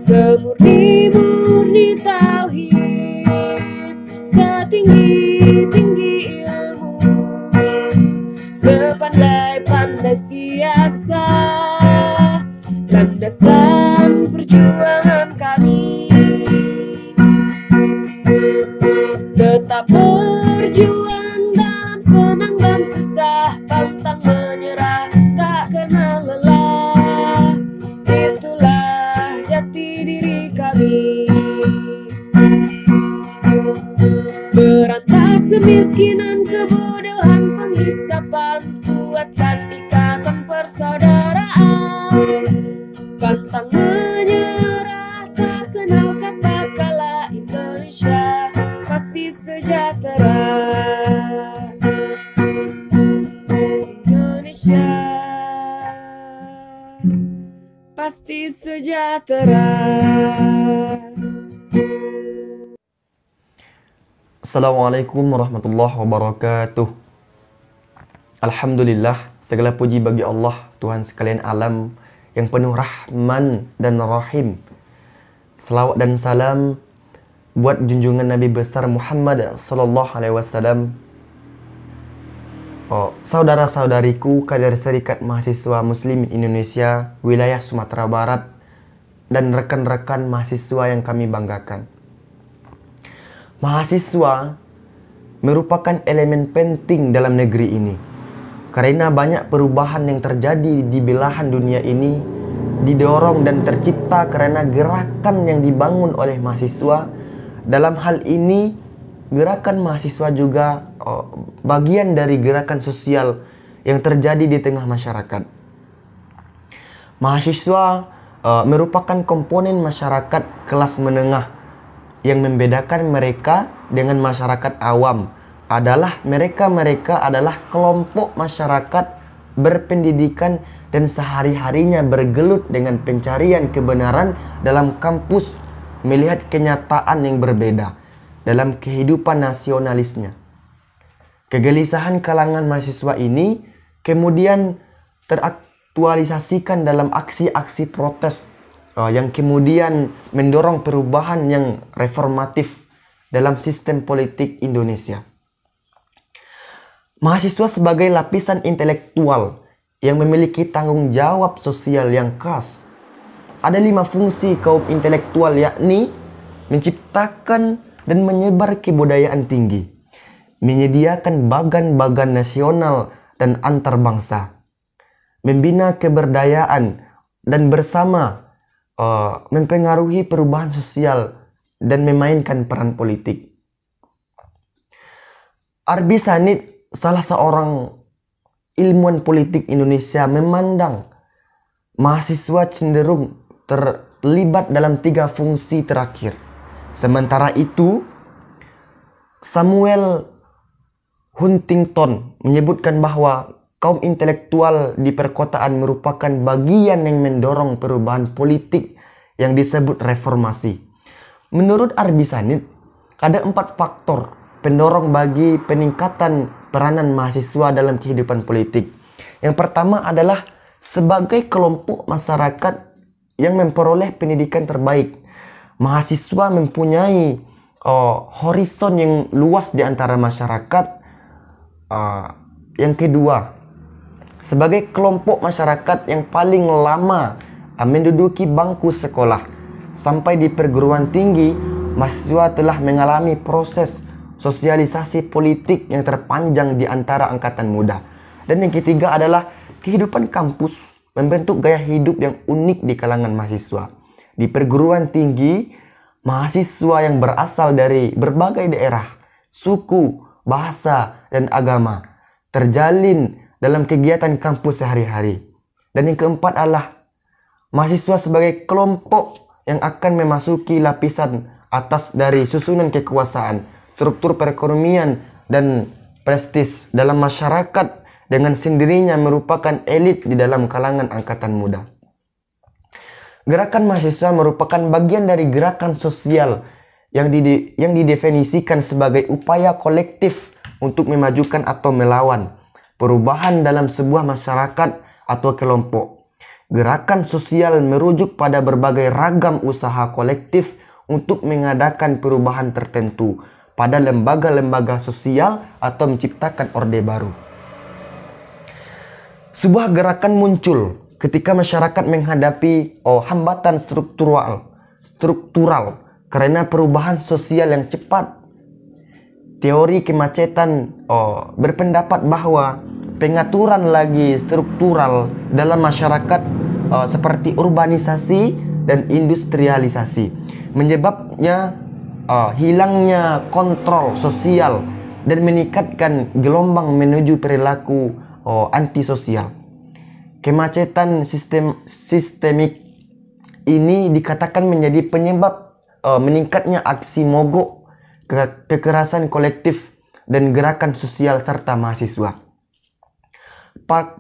Semurni-murni tauhid, setinggi-tinggi ilmu, sepandai-pandai siasat, landasan perjuangan kami. Tetap berjuang dalam senang dan susah, pantang menyerah, tak kenal lelah. Itulah jati diri kami. Berantas kemiskinan, kebodohan, penghisapan, kuatkan ikatan persaudaraan. Pantang menyerah, tak kenal kata kalah, Indonesia pasti sejahtera. Indonesia pasti sejahtera. Assalamualaikum warahmatullahi wabarakatuh. Alhamdulillah, segala puji bagi Allah, Tuhan sekalian alam yang penuh rahman dan rahim. Selawat dan salam buat junjungan Nabi besar Muhammad sallallahu alaihi wasallam. Saudara-saudariku kader Serikat Mahasiswa Muslim Indonesia wilayah Sumatera Barat dan rekan-rekan mahasiswa yang kami banggakan. Mahasiswa merupakan elemen penting dalam negeri ini karena banyak perubahan yang terjadi di belahan dunia ini didorong dan tercipta karena gerakan yang dibangun oleh mahasiswa. Dalam hal ini, gerakan mahasiswa juga bagian dari gerakan sosial yang terjadi di tengah masyarakat. Mahasiswa merupakan komponen masyarakat kelas menengah. Yang membedakan mereka dengan masyarakat awam adalah mereka adalah kelompok masyarakat berpendidikan dan sehari-harinya bergelut dengan pencarian kebenaran dalam kampus, melihat kenyataan yang berbeda dalam kehidupan nasionalisnya. Kegelisahan kalangan mahasiswa ini kemudian teraktualisasikan dalam aksi-aksi protes yang kemudian mendorong perubahan yang reformatif dalam sistem politik Indonesia. Mahasiswa sebagai lapisan intelektual yang memiliki tanggung jawab sosial yang khas. Ada 5 fungsi kaum intelektual, yakni menciptakan dan menyebar kebudayaan tinggi, menyediakan bagan-bagan nasional dan antarbangsa, membina keberdayaan dan bersama mempengaruhi perubahan sosial dan memainkan peran politik. Arbi Sanid, salah seorang ilmuwan politik Indonesia, memandang mahasiswa cenderung terlibat dalam 3 fungsi terakhir. Sementara itu, Samuel Huntington menyebutkan bahwa kaum intelektual di perkotaan merupakan bagian yang mendorong perubahan politik yang disebut reformasi. Menurut Arbi Sanid, ada 4 faktor pendorong bagi peningkatan peranan mahasiswa dalam kehidupan politik. Yang pertama adalah sebagai kelompok masyarakat yang memperoleh pendidikan terbaik. Mahasiswa mempunyai horizon yang luas di antara masyarakat. Yang kedua, sebagai kelompok masyarakat yang paling lama menduduki bangku sekolah. Sampai di perguruan tinggi, mahasiswa telah mengalami proses sosialisasi politik yang terpanjang di antara angkatan muda. Dan yang ketiga adalah kehidupan kampus membentuk gaya hidup yang unik di kalangan mahasiswa. Di perguruan tinggi, mahasiswa yang berasal dari berbagai daerah, suku, bahasa, dan agama terjalin dalam kegiatan kampus sehari-hari. Dan yang keempat adalah mahasiswa sebagai kelompok yang akan memasuki lapisan atas dari susunan kekuasaan, struktur perekonomian, dan prestis dalam masyarakat dengan sendirinya merupakan elit di dalam kalangan angkatan muda. Gerakan mahasiswa merupakan bagian dari gerakan sosial yang didefinisikan sebagai upaya kolektif untuk memajukan atau melawan perubahan dalam sebuah masyarakat atau kelompok. Gerakan sosial merujuk pada berbagai ragam usaha kolektif untuk mengadakan perubahan tertentu pada lembaga-lembaga sosial atau menciptakan orde baru. Sebuah gerakan muncul ketika masyarakat menghadapi hambatan struktural karena perubahan sosial yang cepat. Teori kemacetan berpendapat bahwa pengaturan lagi struktural dalam masyarakat seperti urbanisasi dan industrialisasi menyebabnya hilangnya kontrol sosial dan meningkatkan gelombang menuju perilaku antisosial. Kemacetan sistemik ini dikatakan menjadi penyebab meningkatnya aksi mogok, kekerasan kolektif, dan gerakan sosial serta mahasiswa.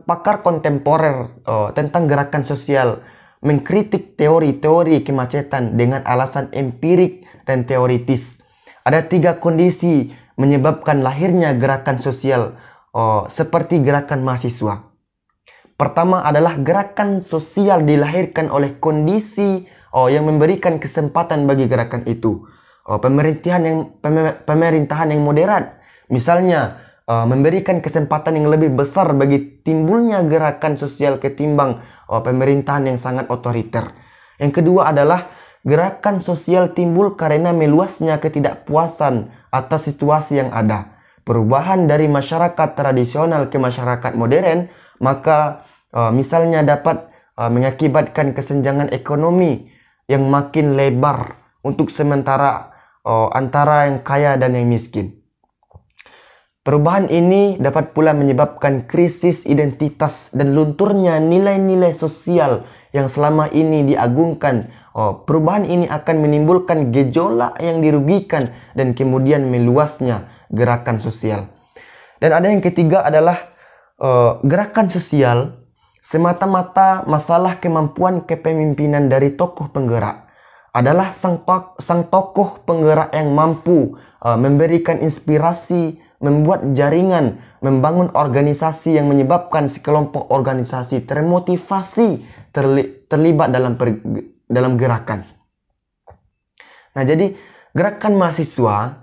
Pakar kontemporer tentang gerakan sosial mengkritik teori-teori kemacetan dengan alasan empirik dan teoritis. Ada 3 kondisi menyebabkan lahirnya gerakan sosial seperti gerakan mahasiswa. Pertama adalah gerakan sosial dilahirkan oleh kondisi yang memberikan kesempatan bagi gerakan itu. Pemerintahan yang moderat, misalnya memberikan kesempatan yang lebih besar bagi timbulnya gerakan sosial ketimbang pemerintahan yang sangat otoriter. Yang kedua adalah gerakan sosial timbul karena meluasnya ketidakpuasan atas situasi yang ada. Perubahan dari masyarakat tradisional ke masyarakat modern, maka misalnya dapat mengakibatkan kesenjangan ekonomi yang makin lebar untuk sementara antara yang kaya dan yang miskin. Perubahan ini dapat pula menyebabkan krisis identitas dan lunturnya nilai-nilai sosial yang selama ini diagungkan. Perubahan ini akan menimbulkan gejolak yang dirugikan dan kemudian meluasnya gerakan sosial. Dan ada yang ketiga adalah gerakan sosial semata-mata masalah kemampuan kepemimpinan dari tokoh penggerak. Adalah sang tokoh penggerak yang mampu memberikan inspirasi, membuat jaringan, membangun organisasi yang menyebabkan sekelompok organisasi termotivasi terlibat dalam gerakan. Nah, jadi gerakan mahasiswa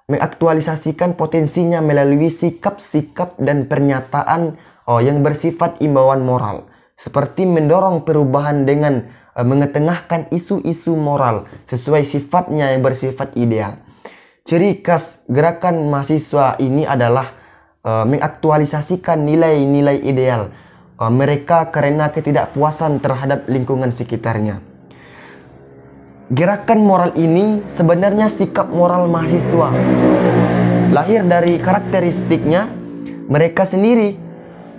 mengaktualisasikan potensinya melalui sikap-sikap dan pernyataan yang bersifat imbauan moral, seperti mendorong perubahan dengan mengetengahkan isu-isu moral sesuai sifatnya yang bersifat ideal. Ciri khas gerakan mahasiswa ini adalah mengaktualisasikan nilai-nilai ideal mereka karena ketidakpuasan terhadap lingkungan sekitarnya. Gerakan moral ini sebenarnya sikap moral mahasiswa. Lahir dari karakteristiknya mereka sendiri.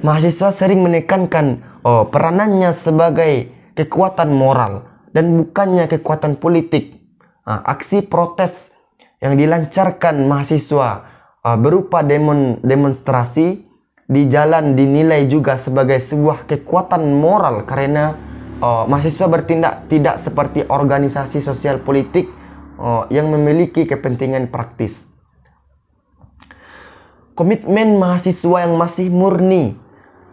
Mahasiswa sering menekankan peranannya sebagai kekuatan moral dan bukannya kekuatan politik. Aksi protes yang dilancarkan mahasiswa berupa demonstrasi di jalan dinilai juga sebagai sebuah kekuatan moral karena mahasiswa bertindak tidak seperti organisasi sosial politik yang memiliki kepentingan praktis. Komitmen mahasiswa yang masih murni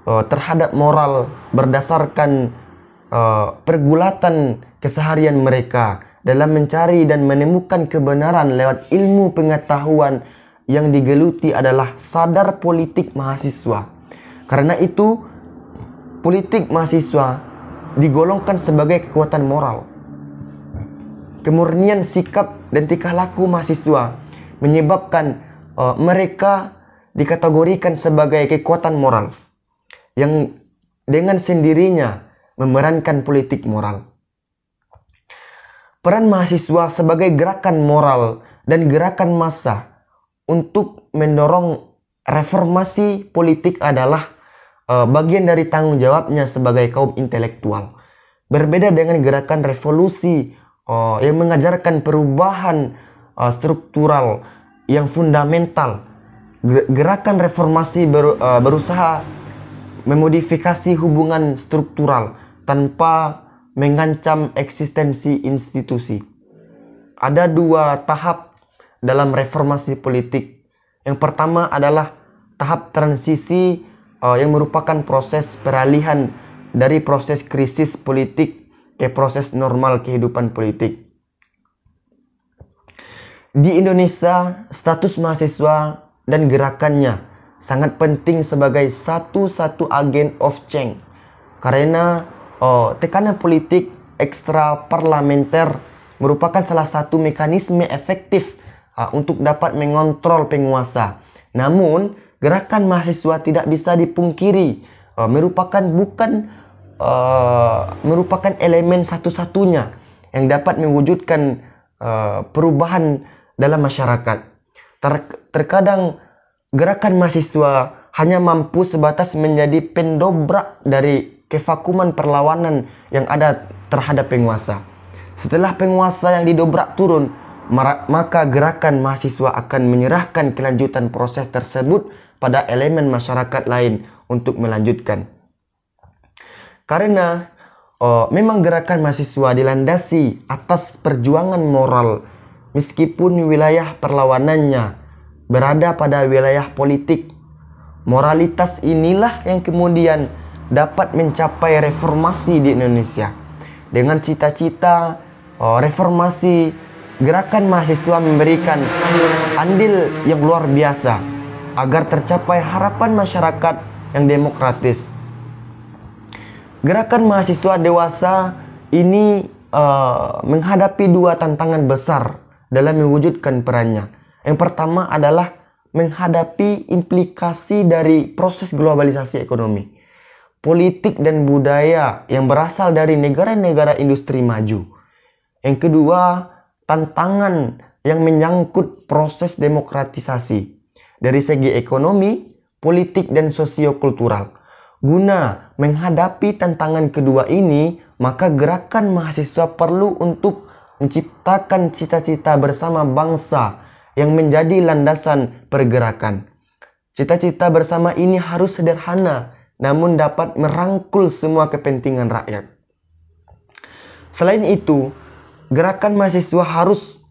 terhadap moral berdasarkan pergulatan keseharian mereka dalam mencari dan menemukan kebenaran lewat ilmu pengetahuan yang digeluti adalah sadar politik mahasiswa. Karena itu, politik mahasiswa digolongkan sebagai kekuatan moral. Kemurnian sikap dan tingkah laku mahasiswa menyebabkan mereka dikategorikan sebagai kekuatan moral yang dengan sendirinya memerankan politik moral. Peran mahasiswa sebagai gerakan moral dan gerakan massa untuk mendorong reformasi politik adalah bagian dari tanggung jawabnya sebagai kaum intelektual. Berbeda dengan gerakan revolusi yang mengajarkan perubahan struktural yang fundamental, gerakan reformasi berusaha memodifikasi hubungan struktural tanpa mengancam eksistensi institusi. Ada 2 tahap dalam reformasi politik. Yang pertama adalah tahap transisi yang merupakan proses peralihan dari proses krisis politik ke proses normal kehidupan politik. Di Indonesia, status mahasiswa dan gerakannya sangat penting sebagai satu-satu agen of change karena tekanan politik ekstra parlementer merupakan salah satu mekanisme efektif untuk dapat mengontrol penguasa. Namun, gerakan mahasiswa tidak bisa dipungkiri merupakan elemen satu-satunya yang dapat mewujudkan perubahan dalam masyarakat. Terkadang gerakan mahasiswa hanya mampu sebatas menjadi pendobrak dari kevakuman perlawanan yang ada terhadap penguasa. Setelah penguasa yang didobrak turun, maka gerakan mahasiswa akan menyerahkan kelanjutan proses tersebut pada elemen masyarakat lain untuk melanjutkan. Karena memang gerakan mahasiswa dilandasi atas perjuangan moral, meskipun wilayah perlawanannya berada pada wilayah politik. Moralitas inilah yang kemudian dapat mencapai reformasi di Indonesia. Dengan cita-cita reformasi, gerakan mahasiswa memberikan andil yang luar biasa agar tercapai harapan masyarakat yang demokratis. Gerakan mahasiswa dewasa ini menghadapi dua tantangan besar dalam mewujudkan perannya. Yang pertama adalah menghadapi implikasi dari proses globalisasi ekonomi, politik dan budaya yang berasal dari negara-negara industri maju. Yang kedua, tantangan yang menyangkut proses demokratisasi dari segi ekonomi, politik, dan sosiokultural. Guna menghadapi tantangan kedua ini, maka gerakan mahasiswa perlu untuk menciptakan cita-cita bersama bangsa yang menjadi landasan pergerakan. Cita-cita bersama ini harus sederhana, namun dapat merangkul semua kepentingan rakyat. Selain itu, gerakan mahasiswa harus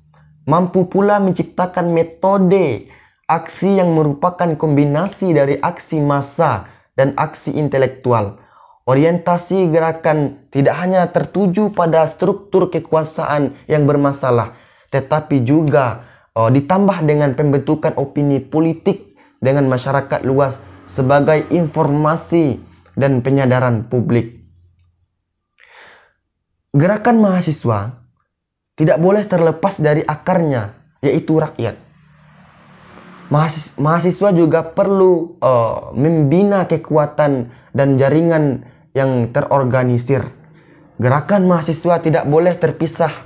mampu pula menciptakan metode aksi yang merupakan kombinasi dari aksi massa dan aksi intelektual. Orientasi gerakan tidak hanya tertuju pada struktur kekuasaan yang bermasalah, tetapi juga ditambah dengan pembentukan opini politik dengan masyarakat luas sebagai informasi dan penyadaran publik. Gerakan mahasiswa tidak boleh terlepas dari akarnya, yaitu rakyat. Mahasiswa juga perlu membina kekuatan dan jaringan yang terorganisir. Gerakan mahasiswa tidak boleh terpisah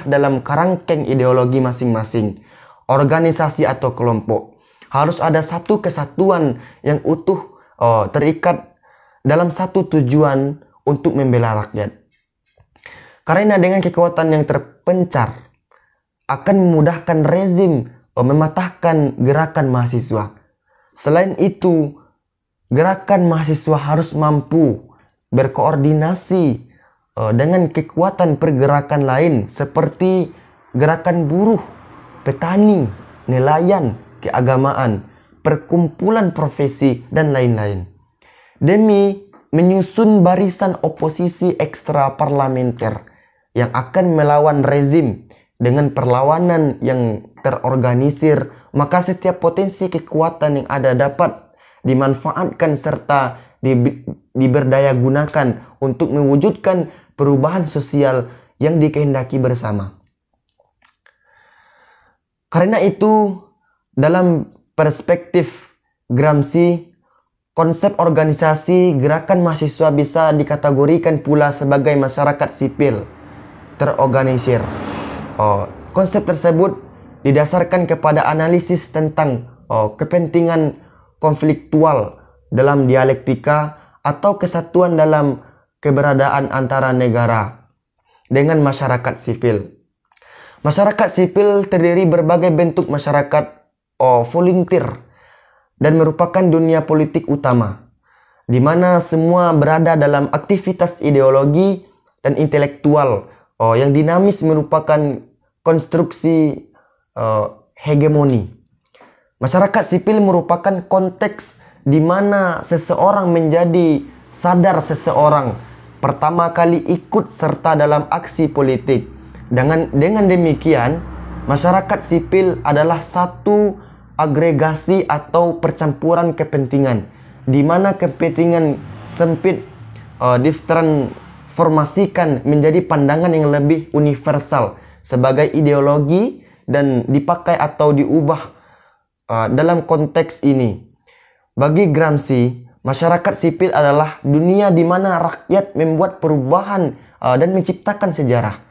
dalam kerangkeng ideologi masing-masing, organisasi atau kelompok. Harus ada satu kesatuan yang utuh terikat dalam satu tujuan untuk membela rakyat. Karena dengan kekuatan yang terpencar akan memudahkan rezim mematahkan gerakan mahasiswa. Selain itu, gerakan mahasiswa harus mampu berkoordinasi dengan kekuatan pergerakan lain seperti gerakan buruh, petani, nelayan, keagamaan, perkumpulan profesi, dan lain-lain. Demi menyusun barisan oposisi ekstra parlementer yang akan melawan rezim dengan perlawanan yang terorganisir, maka setiap potensi kekuatan yang ada dapat dimanfaatkan serta diberdayagunakan untuk mewujudkan perubahan sosial yang dikehendaki bersama. Karena itu, dalam perspektif Gramsci, konsep organisasi gerakan mahasiswa bisa dikategorikan pula sebagai masyarakat sipil terorganisir. Konsep tersebut didasarkan kepada analisis tentang kepentingan konfliktual dalam dialektika atau kesatuan dalam keberadaan antara negara dengan masyarakat sipil. Masyarakat sipil terdiri berbagai bentuk masyarakat volunteer dan merupakan dunia politik utama, di mana semua berada dalam aktivitas ideologi dan intelektual yang dinamis merupakan konstruksi hegemoni. Masyarakat sipil merupakan konteks di mana seseorang menjadi sadar seseorang pertama kali ikut serta dalam aksi politik. Dengan demikian, masyarakat sipil adalah satu agregasi atau percampuran kepentingan, di mana kepentingan sempit ditransformasikan menjadi pandangan yang lebih universal sebagai ideologi dan dipakai atau diubah dalam konteks ini. Bagi Gramsci, masyarakat sipil adalah dunia di mana rakyat membuat perubahan dan menciptakan sejarah.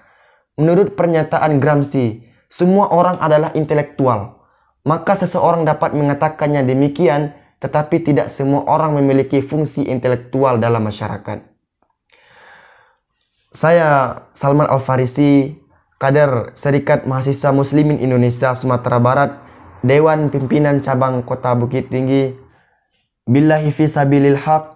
Menurut pernyataan Gramsci, semua orang adalah intelektual. Maka seseorang dapat mengatakannya demikian, tetapi tidak semua orang memiliki fungsi intelektual dalam masyarakat. Saya Salman Al-Farisi, kader Serikat Mahasiswa Muslimin Indonesia Sumatera Barat, Dewan Pimpinan Cabang Kota Bukit Tinggi. Billahi fi sabilil haqq.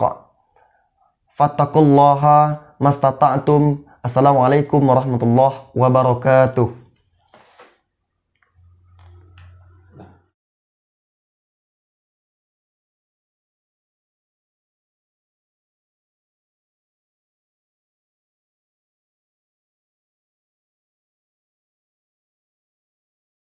Fattaqullaha mastata'tum. Assalamualaikum warahmatullahi wabarakatuh.